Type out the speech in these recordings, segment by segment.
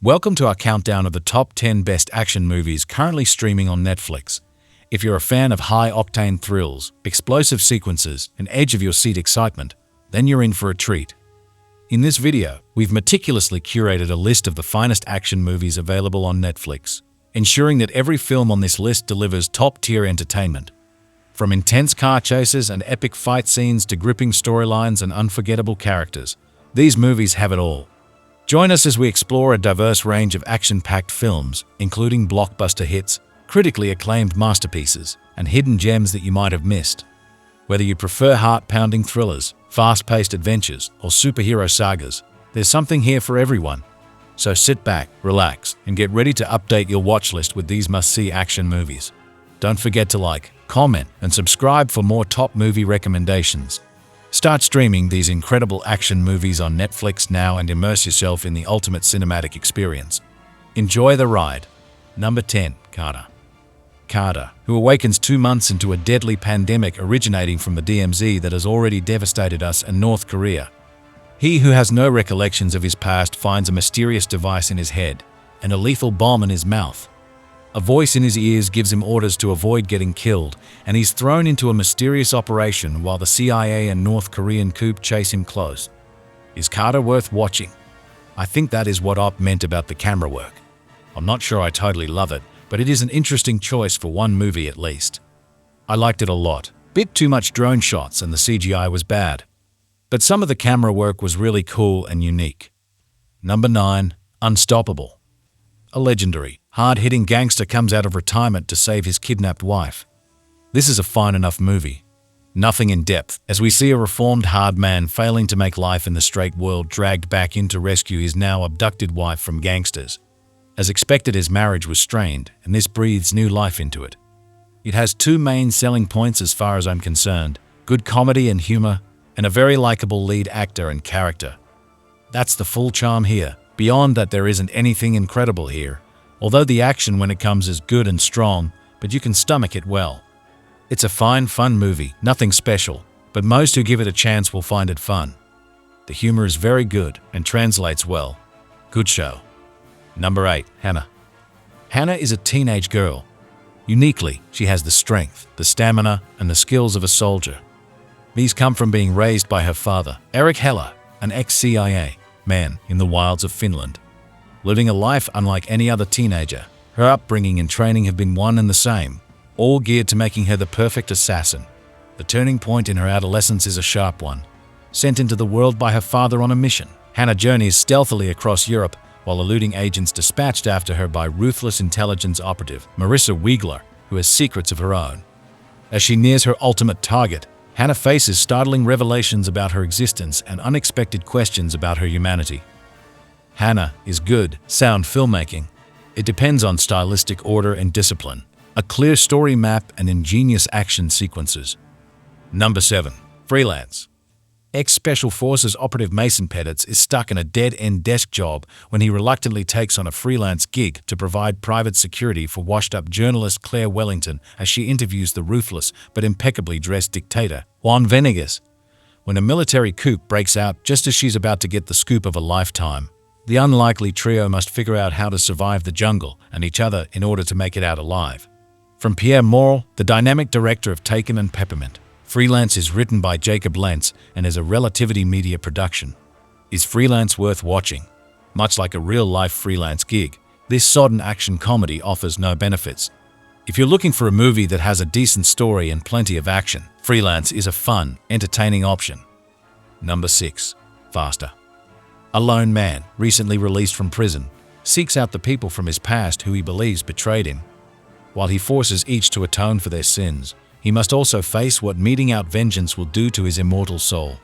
Welcome to our countdown of the top 10 best action movies currently streaming on Netflix. If you're a fan of high-octane thrills, explosive sequences, and edge-of-your-seat excitement, then you're in for a treat. In this video, we've meticulously curated a list of the finest action movies available on Netflix, ensuring that every film on this list delivers top-tier entertainment. From intense car chases and epic fight scenes to gripping storylines and unforgettable characters, these movies have it all. Join us as we explore a diverse range of action-packed films, including blockbuster hits, critically acclaimed masterpieces, and hidden gems that you might have missed. Whether you prefer heart-pounding thrillers, fast-paced adventures, or superhero sagas, there's something here for everyone. So sit back, relax, and get ready to update your watch list with these must-see action movies. Don't forget to like, comment, and subscribe for more top movie recommendations. Start streaming these incredible action movies on Netflix now and immerse yourself in the ultimate cinematic experience. Enjoy the ride. Number 10. Carter. Carter, who awakens 2 months into a deadly pandemic originating from the DMZ that has already devastated us and North Korea. He who has no recollections of his past finds a mysterious device in his head and a lethal bomb in his mouth. A voice in his ears gives him orders to avoid getting killed, and he's thrown into a mysterious operation while the CIA and North Korean coup chase him close. Is Carter worth watching? I think that is what Op meant about the camera work. I'm not sure I totally love it, but it is an interesting choice for one movie at least. I liked it a lot. Bit too much drone shots and the CGI was bad. But some of the camera work was really cool and unique. Number 9. Unstoppable. A legendary, hard-hitting gangster comes out of retirement to save his kidnapped wife. This is a fine enough movie. Nothing in depth, as we see a reformed hard man failing to make life in the straight world dragged back in to rescue his now abducted wife from gangsters. As expected, his marriage was strained, and this breathes new life into it. It has 2 main selling points as far as I'm concerned: good comedy and humor, and a very likable lead actor and character. That's the full charm here. Beyond that, there isn't anything incredible here, although the action when it comes is good and strong, but you can stomach it well. It's a fine, fun movie, nothing special, but most who give it a chance will find it fun. The humor is very good and translates well. Good show. Number 8. Hannah. Hannah is a teenage girl. Uniquely, she has the strength, the stamina, and the skills of a soldier. These come from being raised by her father, Eric Heller, an ex-CIA man in the wilds of Finland. Living a life unlike any other teenager, her upbringing and training have been one and the same, all geared to making her the perfect assassin. The turning point in her adolescence is a sharp one. Sent into the world by her father on a mission, Hannah journeys stealthily across Europe while eluding agents dispatched after her by ruthless intelligence operative Marissa Wiegler, who has secrets of her own. As she nears her ultimate target, Hannah faces startling revelations about her existence and unexpected questions about her humanity. Hannah is good, sound filmmaking. It depends on stylistic order and discipline, a clear story map, and ingenious action sequences. Number 7. Freelance. Ex-Special Forces operative Mason Pettits is stuck in a dead-end desk job when he reluctantly takes on a freelance gig to provide private security for washed-up journalist Claire Wellington as she interviews the ruthless but impeccably dressed dictator, Juan Venegas. When a military coup breaks out just as she's about to get the scoop of a lifetime, the unlikely trio must figure out how to survive the jungle and each other in order to make it out alive. From Pierre Morel, the dynamic director of Taken and Peppermint, Freelance is written by Jacob Lentz and is a Relativity Media production. Is Freelance worth watching? Much like a real-life freelance gig, this sodden action comedy offers no benefits. If you're looking for a movie that has a decent story and plenty of action, Freelance is a fun, entertaining option. Number 6. Faster. A lone man, recently released from prison, seeks out the people from his past who he believes betrayed him. While he forces each to atone for their sins, he must also face what meting out vengeance will do to his immortal soul.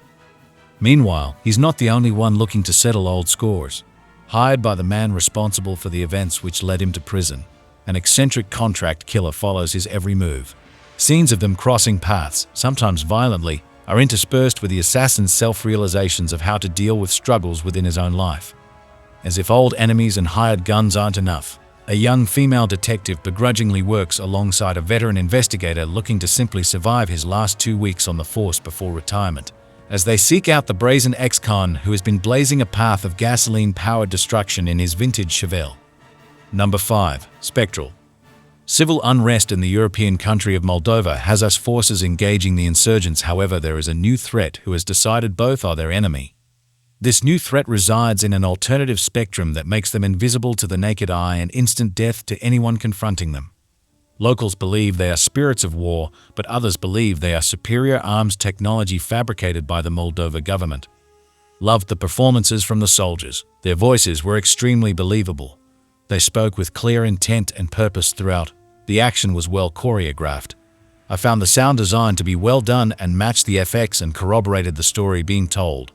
Meanwhile, he's not the only one looking to settle old scores. Hired by the man responsible for the events which led him to prison, an eccentric contract killer follows his every move. Scenes of them crossing paths, sometimes violently, are interspersed with the assassin's self-realizations of how to deal with struggles within his own life. As if old enemies and hired guns aren't enough, a young female detective begrudgingly works alongside a veteran investigator looking to simply survive his last 2 weeks on the force before retirement. as they seek out the brazen ex-con who has been blazing a path of gasoline-powered destruction in his vintage Chevelle. Number 5. Spectral. Civil unrest in the European country of Moldova has us forces engaging the insurgents. However, there is a new threat who has decided both are their enemy. This new threat resides in an alternative spectrum that makes them invisible to the naked eye and instant death to anyone confronting them. Locals believe they are spirits of war, but others believe they are superior arms technology fabricated by the Moldova government. Loved the performances from the soldiers. Their voices were extremely believable. They spoke with clear intent and purpose throughout. The action was well choreographed. I found the sound design to be well done and matched the FX and corroborated the story being told.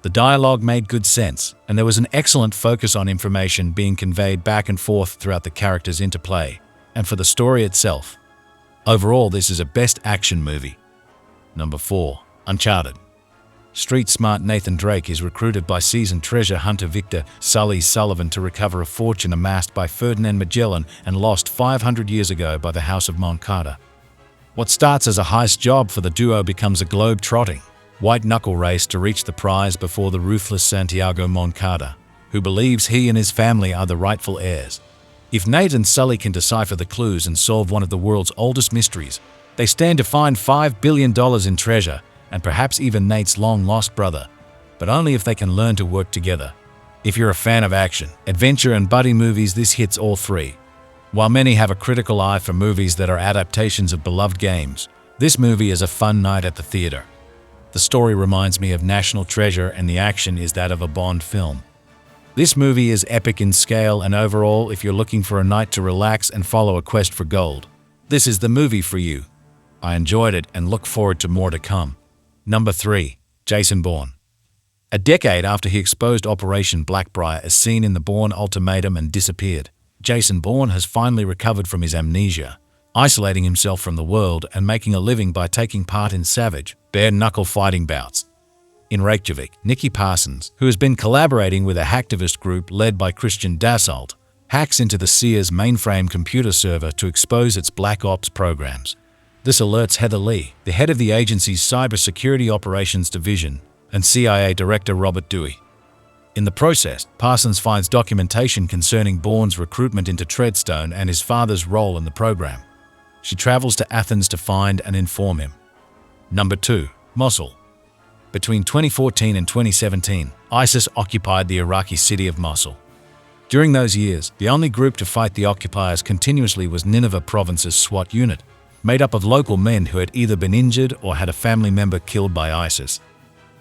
The dialogue made good sense, and there was an excellent focus on information being conveyed back and forth throughout the characters' interplay, and for the story itself. Overall, this is a best action movie. Number 4. Uncharted. Street-smart Nathan Drake is recruited by seasoned treasure hunter Victor Sully Sullivan to recover a fortune amassed by Ferdinand Magellan and lost 500 years ago by the House of Moncada. What starts as a heist job for the duo becomes a globe-trotting, white-knuckle race to reach the prize before the ruthless Santiago Moncada, who believes he and his family are the rightful heirs. If Nate and Sully can decipher the clues and solve one of the world's oldest mysteries, they stand to find $5 billion in treasure and perhaps even Nate's long-lost brother, but only if they can learn to work together. If you're a fan of action, adventure, and buddy movies, this hits all three. While many have a critical eye for movies that are adaptations of beloved games, this movie is a fun night at the theater. The story reminds me of National Treasure and the action is that of a Bond film. This movie is epic in scale and overall, if you're looking for a night to relax and follow a quest for gold, this is the movie for you. I enjoyed it and look forward to more to come. Number 3. Jason Bourne. A decade after he exposed Operation Blackbriar as seen in the Bourne Ultimatum and disappeared, Jason Bourne has finally recovered from his amnesia, isolating himself from the world and making a living by taking part in savage, bare-knuckle fighting bouts. In Reykjavik, Nicky Parsons, who has been collaborating with a hacktivist group led by Christian Dassault, hacks into the Sears mainframe computer server to expose its Black Ops programs. This alerts Heather Lee, the head of the agency's Cybersecurity Operations Division, and CIA Director Robert Dewey. In the process, Parsons finds documentation concerning Bourne's recruitment into Treadstone and his father's role in the program. She travels to Athens to find and inform him. Number 2. Mosul. Between 2014 and 2017, ISIS occupied the Iraqi city of Mosul. During those years, the only group to fight the occupiers continuously was Nineveh Province's SWAT unit, made up of local men who had either been injured or had a family member killed by ISIS.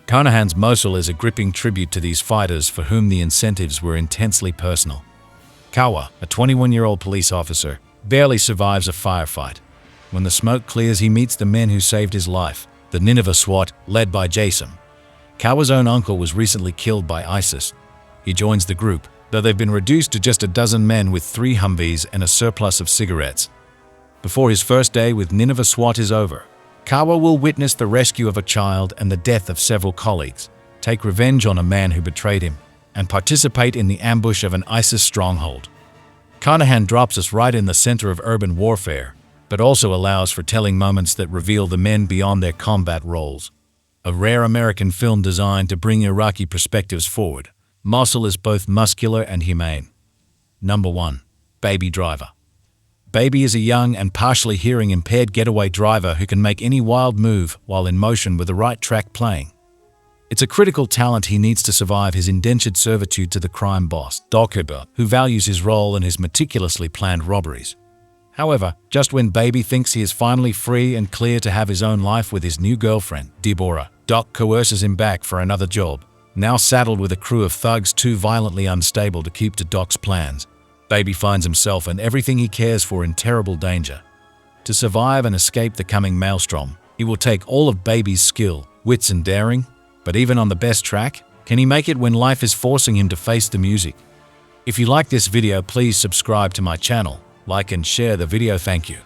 Carnahan's Mosul is a gripping tribute to these fighters for whom the incentives were intensely personal. Kawa, a 21-year-old police officer, barely survives a firefight. When the smoke clears, he meets the men who saved his life, the Nineveh SWAT, led by Jason. Kawa's own uncle was recently killed by ISIS. He joins the group, though they've been reduced to just a dozen men with 3 Humvees and a surplus of cigarettes. Before his first day with Nineveh SWAT is over, Kawa will witness the rescue of a child and the death of several colleagues, take revenge on a man who betrayed him, and participate in the ambush of an ISIS stronghold. Carnahan drops us right in the center of urban warfare, but also allows for telling moments that reveal the men beyond their combat roles. A rare American film designed to bring Iraqi perspectives forward, Mosul is both muscular and humane. Number 1. Baby Driver. Baby is a young and partially hearing-impaired getaway driver who can make any wild move while in motion with the right track playing. It's a critical talent he needs to survive his indentured servitude to the crime boss, Dokeba, who values his role in his meticulously planned robberies. However, just when Baby thinks he is finally free and clear to have his own life with his new girlfriend, Deborah, Doc coerces him back for another job, now saddled with a crew of thugs too violently unstable to keep to Doc's plans. Baby finds himself and everything he cares for in terrible danger. To survive and escape the coming maelstrom, he will take all of Baby's skill, wits and daring, but even on the best track, can he make it when life is forcing him to face the music? If you like this video, please subscribe to my channel, like and share the video. Thank you.